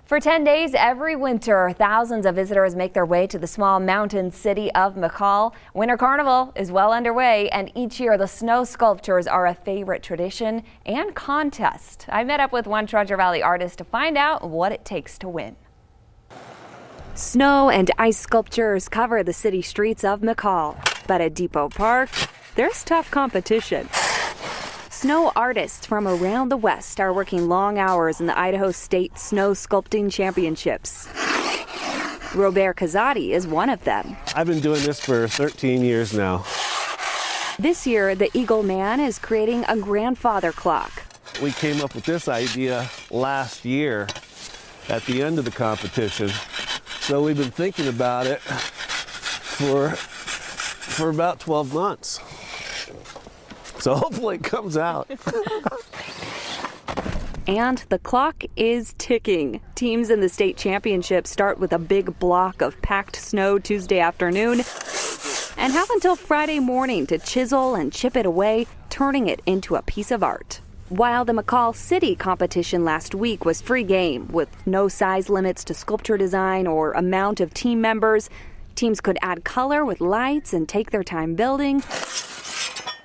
For 10 days every winter, thousands of visitors make their way to the small mountain city of McCall. Winter Carnival is well underway, and each year the snow sculptures are a favorite tradition and contest. I met up with one Treasure Valley artist to find out what it takes to win. Snow and ice sculptures cover the city streets of McCall, but at Depot Park, there's tough competition. Snow artists from around the West are working long hours in the Idaho State Snow Sculpting Championships. Robert Kazadi is one of them. I've been doing this for 13 years now. This year, the Eagle Man is creating a grandfather clock. We came up with this idea last year at the end of the competition. So we've been thinking about it for about 12 months. So hopefully it comes out. And the clock is ticking. Teams in the state championship start with a big block of packed snow Tuesday afternoon and have until Friday morning to chisel and chip it away, turning it into a piece of art. While the McCall City competition last week was free game with no size limits to sculpture design or amount of team members, teams could add color with lights and take their time building.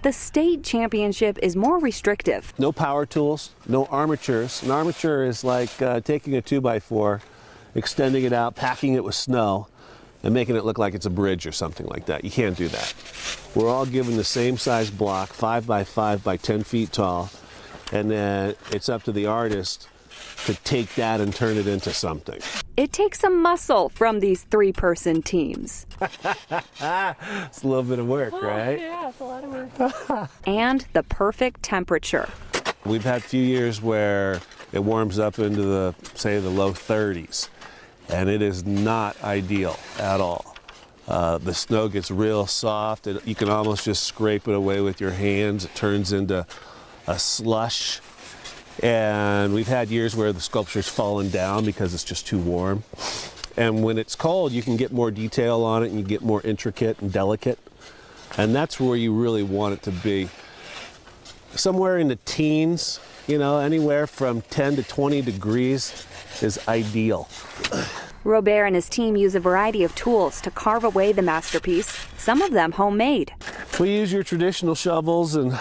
The state championship is more restrictive. No power tools, no armatures. An armature is like taking a 2x4, extending it out, packing it with snow, and making it look like it's a bridge or something like that. You can't do that. We're all given the same size block, 5x5 by 10 feet tall, and then it's up to the artist to take that and turn it into something. It takes some muscle from these three-person teams. It's a little bit of work, right? Yeah, it's a lot of work. And the perfect temperature. We've had a few years where it warms up into the, say, the low 30s, and it is not ideal at all. The snow gets real soft, and you can almost just scrape it away with your hands. It turns into a slush. And we've had years where the sculpture's fallen down because it's just too warm. And when it's cold, you can get more detail on it and you get more intricate and delicate. And that's where you really want it to be. Somewhere in the teens, you know, anywhere from 10 to 20 degrees is ideal. Robert and his team use a variety of tools to carve away the masterpiece, some of them homemade. We use your traditional shovels and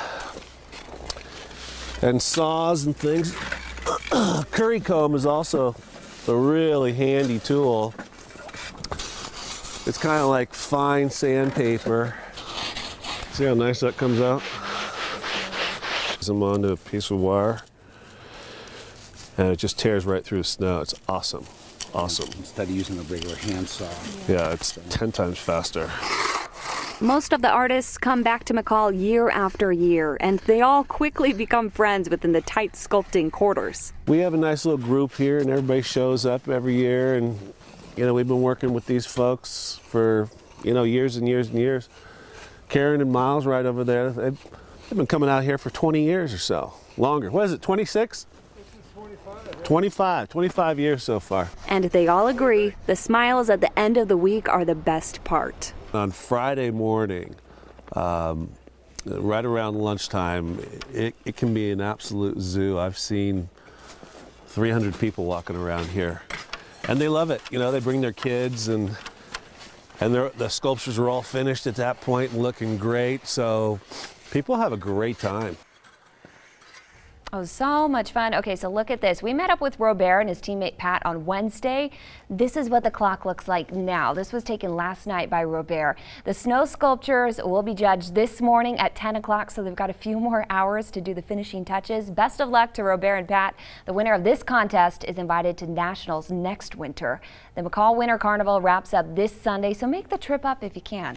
saws and things. Curry comb is also a really handy tool. It's kind of like fine sandpaper. See how nice that comes out? I'm onto a piece of wire and it just tears right through the snow. It's awesome, awesome. Instead of using a regular handsaw. Yeah, it's 10 times faster. Most of the artists come back to McCall year after year, and they all quickly become friends within the tight sculpting quarters. We have a nice little group here, and everybody shows up every year, and you know, we've been working with these folks for, you know, years and years and years. Karen and Miles right over there, they've been coming out here for 20 years or so, longer. What is it, 26? 25 years so far. And they all agree the smiles at the end of the week are the best part. On Friday morning, right around lunchtime, it can be an absolute zoo. I've seen 300 people walking around here, and they love it. You know, they bring their kids, and the sculptures are all finished at that point and looking great. So people have a great time. Oh, so much fun. Okay, so look at this. We met up with Robert and his teammate Pat on Wednesday. This is what the clock looks like now. This was taken last night by Robert. The snow sculptures will be judged this morning at 10 o'clock, so they've got a few more hours to do the finishing touches. Best of luck to Robert and Pat. The winner of this contest is invited to nationals next winter. The McCall Winter Carnival wraps up this Sunday, so make the trip up if you can.